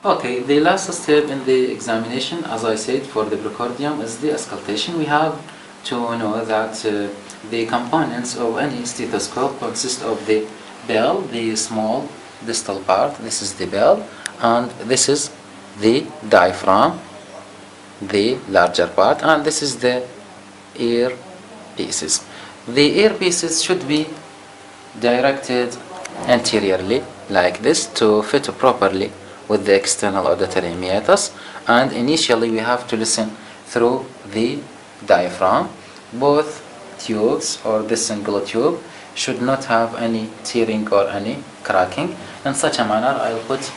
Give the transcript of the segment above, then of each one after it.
Okay, the last step in the examination, as I said, for the precordium is the auscultation. We have to know that the components of any stethoscope consist of the bell, the small distal part, this is the bell, and this is the diaphragm, the larger part, and this is the ear pieces. The ear pieces should be directed anteriorly like this to fit properly with the external auditory meatus, and initially we have to listen through the diaphragm. Both tubes or this single tube should not have any tearing or any cracking. In such a manner, I'll put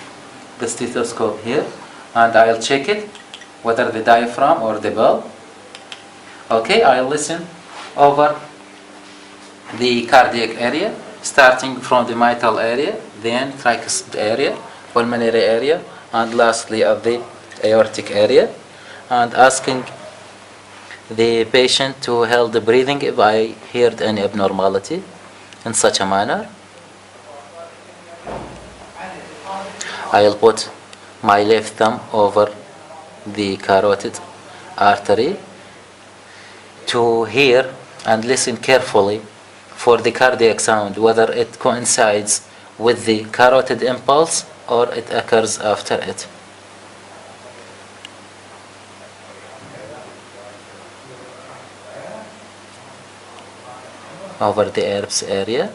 the stethoscope here and I'll check it, whether the diaphragm or the bell. Okay, I'll listen over the cardiac area, starting from the mitral area, then tricuspid area, pulmonary area, and lastly at the aortic area, and asking the patient to hold the breathing if I heard any abnormality in such a manner. I'll put my left thumb over the carotid artery to hear and listen carefully for the cardiac sound, whether it coincides with the carotid impulse or it occurs after it. Over the herbs area,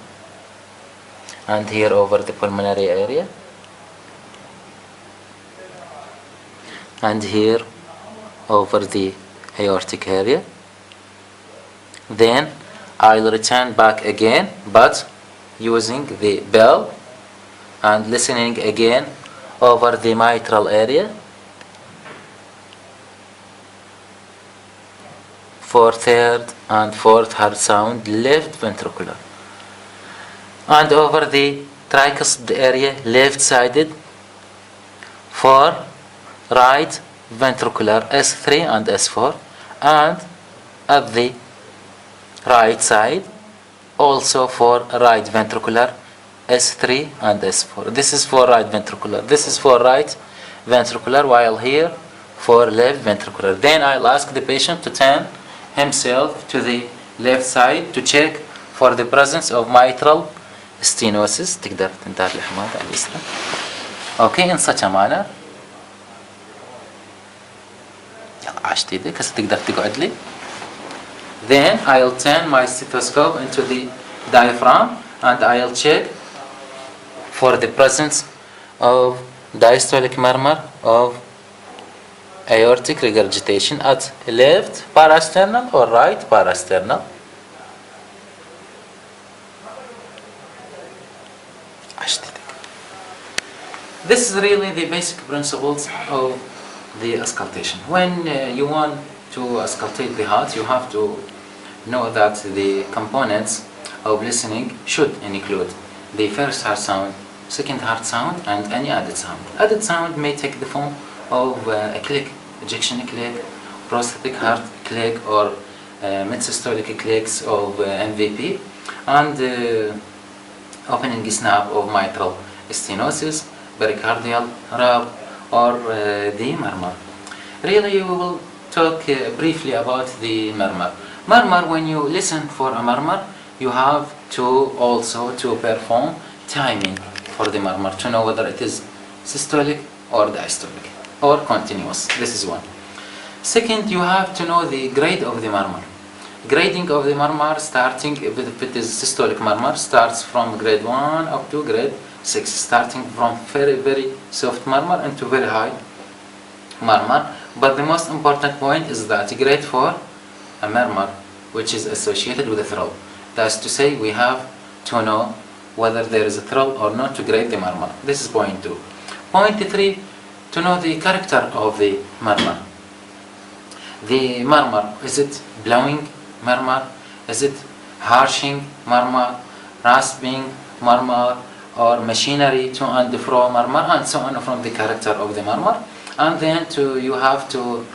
and here over the pulmonary area, and here over the aortic area. Then I'll return back again, but using the bell, and listening again over the mitral area for third and fourth heart sound, left ventricular, and over the tricuspid area, left sided, for right ventricular S3 and S4, and at the right side also for right ventricular S3 and S4. This is for right ventricular, this is for right ventricular, while here for left ventricular. Then I'll ask the patient to turn himself to the left side to check for the presence of mitral stenosis. تقدر تنتهي الحماضة اليسرى. Okay, in such a manner. يلا عشت ايدك هسه تقدر تقعد لي. Then I'll turn my stethoscope into the diaphragm and I'll check for the presence of diastolic murmur of aortic regurgitation at left parasternal or right parasternal. This is really the basic principles of the auscultation. When you want to auscultate the heart, you have to know that the components of listening should include the first heart sound, second heart sound, and any added sound. Added sound may take the form of a click, ejection click, prosthetic heart click, or mid-systolic clicks of MVP, and opening snap of mitral stenosis, pericardial rub, or the murmur. Really, we will talk briefly about the murmur. Murmur, when you listen for a murmur, you have to also to perform timing for the murmur to know whether it is systolic or diastolic or continuous. This is one. Second, you have to know the grade of the murmur. Grading of the murmur, starting if it is systolic murmur, starts from grade 1 up to grade 6, starting from very soft murmur into very high murmur. But the most important point is that grade for a murmur which is associated with a thrill. That's to say, we have to know whether there is a thrill or not to grade the murmur. This is point 2. Point 3, to know the character of the murmur. The murmur, is it blowing murmur? Is it harshing murmur, rasping murmur, or machinery to and fro murmur, and so on, from the character of the murmur. And then you have to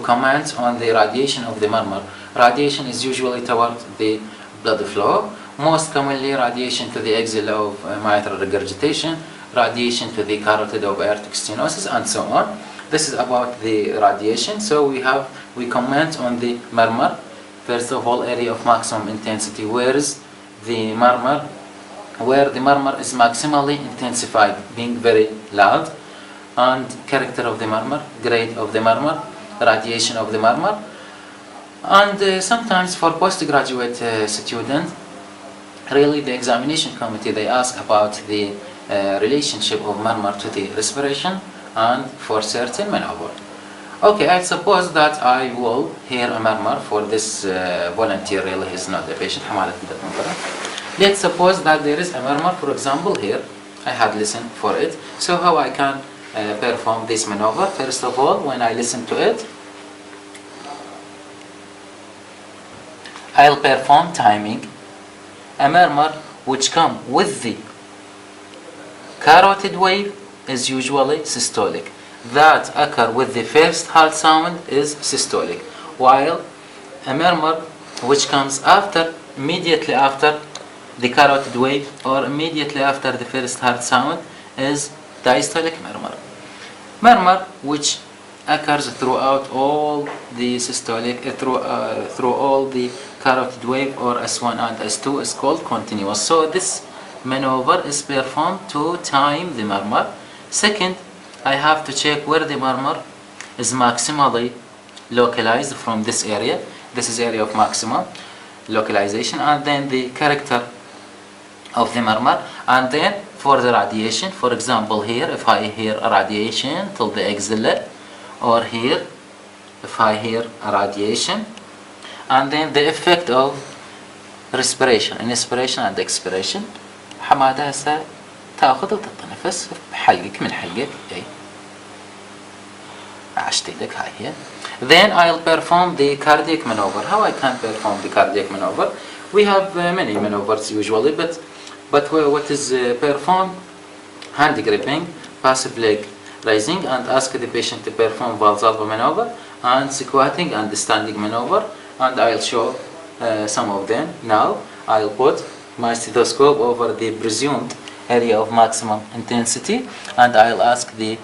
comment on the radiation of the murmur. Radiation is usually toward the blood flow. Most commonly, radiation to the axil of mitral regurgitation, radiation to the carotid of aortic stenosis, and so on. This is about the radiation. So we comment on the murmur. First of all, area of maximum intensity. Where is the murmur? Where the murmur is maximally intensified, being very loud, and character of the murmur, grade of the murmur, radiation of the murmur. And sometimes for postgraduate student, really the examination committee, they ask about the relationship of murmur to the respiration and for certain maneuver. Okay, I suppose that I will hear a murmur for this volunteer. Really, he's not a patient. Let's suppose that there is a murmur, for example, here. I had listened for it. So how I can perform this maneuver? First of all, when I listen to it, I'll perform timing. A murmur which comes with the carotid wave is usually systolic. That occur with the first halt sound is systolic, while a murmur which comes immediately after the carotid wave or immediately after the first halt sound is diastolic murmur. Murmur which occurs throughout all the systolic, through all the carotid wave or S1 and S2 is called continuous. So this maneuver is performed to time the murmur. Second, I have to check where the murmur is maximally localized from this area. This is area of maximum localization, and then the character of the murmur, and then for the radiation. For example, here if I hear a radiation till the axilla, or here if I hear a radiation, and then the effect of respiration, inspiration and expiration. حمادة هسه تاخذ وتتنفس بحلقك من حلقك. عشت ايدك هاي هي. Then I'll perform the cardiac maneuver. How I can perform the cardiac maneuver? We have many maneuvers usually, but what is performed? Hand gripping, passive leg raising, and ask the patient to perform Valsalva maneuver, and squatting and standing maneuver, and I'll show some of them. Now I'll put my stethoscope over the presumed area of maximum intensity, and I'll ask the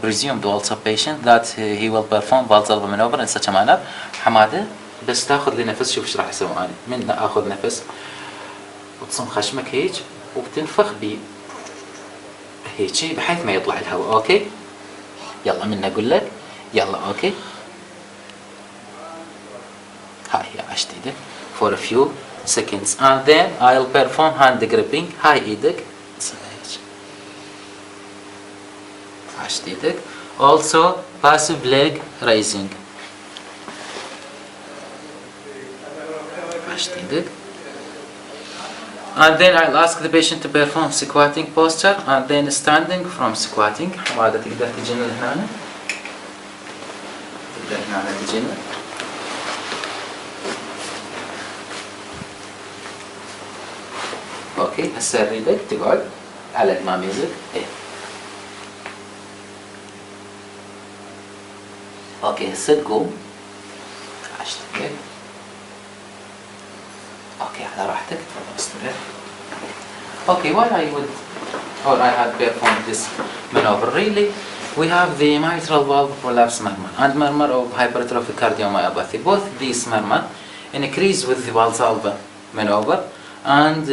presumed also patient that he will perform Valsalva maneuver in such a manner. حمادة بس تاخذ لي نفس. شوف ايش راح اسوي انا. من اخذ نفس وتصم خشمك هيك وبتنفخ هيك بحيث ما يطلع الهواء. اوكي يلا من اقول لك يلا. اوكي هاي عشت ايدك for a few seconds, and then I'll perform hand gripping. هاي ايدك عشت ايدك. Also passive leg raising. عشت ايدك. And then I'll ask the patient to perform squatting posture, and then standing from squatting. وهذا تقدر تجينا هنا. تقدر هنا تجينا. اوكي هسه اريدك تقعد على امام يدك. اوكي هسه تقوم. عشت ايدك. اوكي على راحتك تفضل استمر. Okay, while I had performed this maneuver, really, we have the mitral valve prolapse murmur and murmur of hypertrophic cardiomyopathy. Both these murmur increase with the Valsalva maneuver and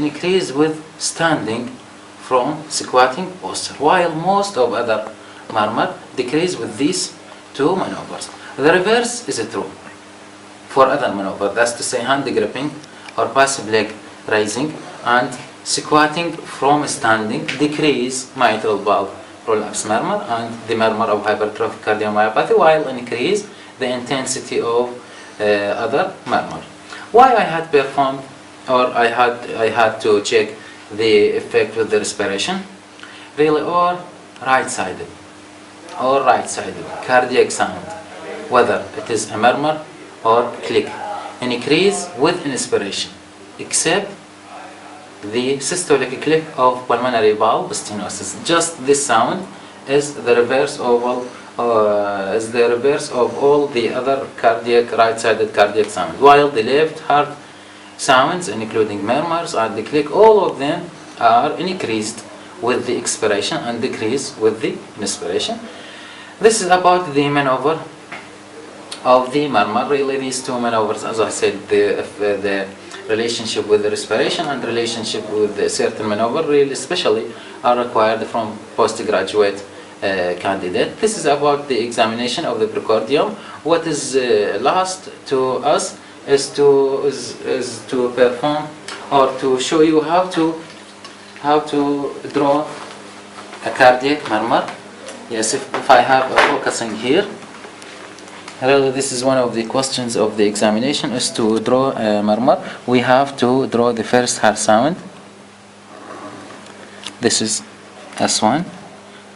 increase with standing from squatting posture, while most of other murmur decrease with these two maneuvers. The reverse is true for other maneuver, that's to say hand gripping or passive leg raising and squatting from standing decrease mitral valve prolapse murmur and the murmur of hypertrophic cardiomyopathy, while increase the intensity of other murmur. Why I had performed or I had to check the effect with the respiration, really, or right-sided cardiac sound, whether it is a murmur or click, increase with inspiration, except the systolic click of pulmonary valve stenosis. Just this sound is the reverse of all the other right-sided cardiac sound, while the left heart sounds, including murmurs and the click, all of them are increased with the expiration and decrease with the inspiration. This is about the maneuver of the murmur. Really, these two maneuvers, as I said, the relationship with the respiration and relationship with a certain maneuver, really especially are required from postgraduate candidate. This is about the examination of the precordium. What is last to us is to perform or to show you how to draw a cardiac murmur. Yes, if I have a focusing here. Really, this is one of the questions of the examination, is to draw a murmur. We have to draw the first heart sound. This is S1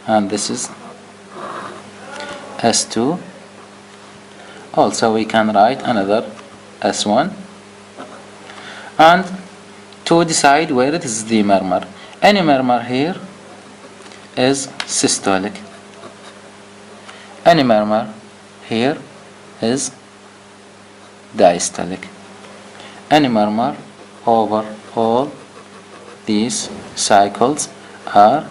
and this is S2. Also we can write another S1, and to decide where it is the murmur. Any murmur here is systolic. Any murmur here is diastolic. Any murmur over all these cycles are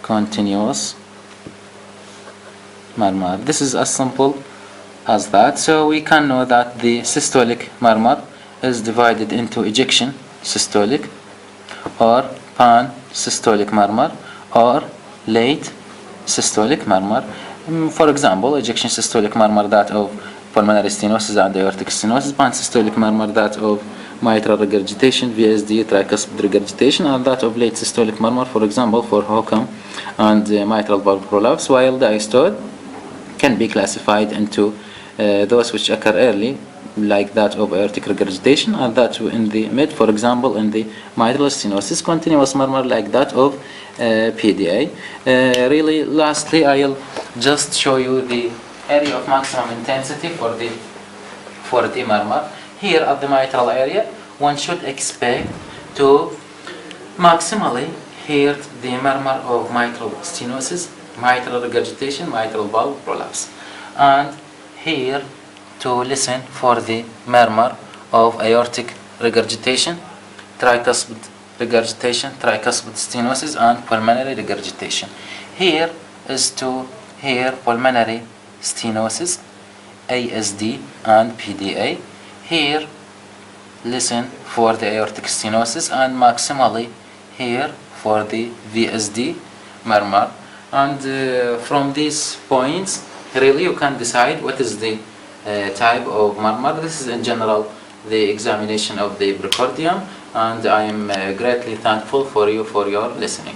continuous murmur. This is as simple as that. So we can know that the systolic murmur is divided into ejection systolic or pan-systolic murmur or late systolic murmur. For example, ejection systolic murmur, that of pulmonary stenosis and aortic stenosis; pan-systolic murmur, that of mitral regurgitation, VSD, tricuspid regurgitation; and that of late systolic murmur, for example, for Hockham and mitral valve prolapse. While diastole can be classified into those which occur early, like that of aortic regurgitation, and that in the mid, for example, in the mitral stenosis; continuous murmur, like that of PDA. Really, lastly, I'll just show you the area of maximum intensity for the murmur. Here at the mitral area, one should expect to maximally hear the murmur of mitral stenosis, mitral regurgitation, mitral valve prolapse, and here to listen for the murmur of aortic regurgitation, tricuspid regurgitation, tricuspid stenosis, and pulmonary regurgitation. Here is to hear pulmonary stenosis, ASD, and PDA. Here listen for the aortic stenosis and maximally hear for the VSD murmur. And from these points, really you can decide what is the type of murmur. This is in general the examination of the precordium, and I am greatly thankful for you for your listening.